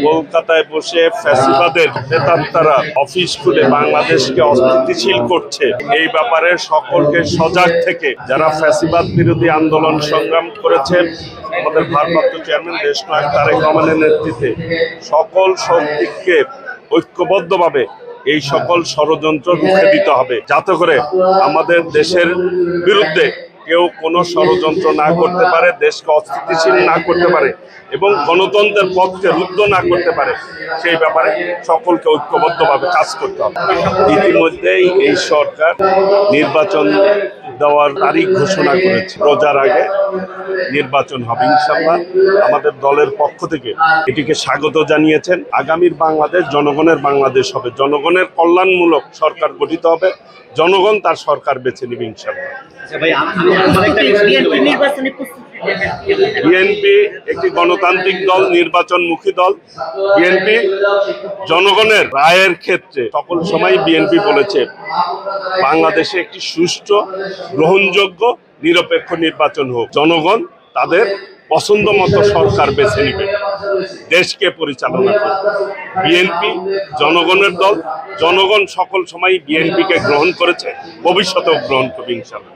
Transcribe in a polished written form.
কলকাতায় বসে ফ্যাসিবাদের নেতারা অফিস খুলে বাংলাদেশকে অস্থিতিশীল করছে, এই ব্যাপারে সকলকে সজাগ থেকে যারা ফ্যাসিবাদ বিরোধী আন্দোলন সংগ্রাম করেছেন, আমাদের ভারপ্রাপ্ত চেয়ারম্যান দেশনায়ক তারেক রহমানের নেতৃত্বে সকল শক্তিকে ঐক্যবদ্ধভাবে এই সকল ষড়যন্ত্র রুখে দিতে হবে, যাতে করে আমাদের দেশের বিরুদ্ধে কেউ কোনো ষড়যন্ত্র না করতে পারে, দেশকে অস্থিতিশীল না করতে পারে এবং গণতন্ত্রের পক্ষে রুদ্ধ না করতে পারে। সেই ব্যাপারে সকলকে ঐক্যবদ্ধভাবে কাজ করতে হবে। ইতিমধ্যেই এই সরকার নির্বাচন দেওয়ার তারিখ ঘোষণা করেছে। রোজার আগে নির্বাচন হবে ইনশাআল্লাহ। আমাদের দলের পক্ষ থেকে এটিকে স্বাগত জানিয়েছেন। আগামীর বাংলাদেশ জনগণের বাংলাদেশ হবে, জনগণের কল্যাণমূলক সরকার গঠিত হবে, জনগণ তার সরকার বেছে নেবে ইনশাআল্লাহ। বিএনপি একটি গণতান্ত্রিক দল, নির্বাচনমুখী দল। বিএনপি জনগণের রায়ের ক্ষেত্রে সকল সময় বিএনপি বলেছে বাংলাদেশে একটি সুষ্ঠু, গ্রহণযোগ্য, নিরপেক্ষ নির্বাচন হোক, জনগণ তাদের পছন্দ মতো সরকার বেছে নেবে, দেশকে পরিচালনা করবে। বিএনপি জনগণের দল, জনগণ সকল সময় বিএনপিকে গ্রহণ করেছে, ভবিষ্যতেও গ্রহণ করবে ইনশাআল্লাহ।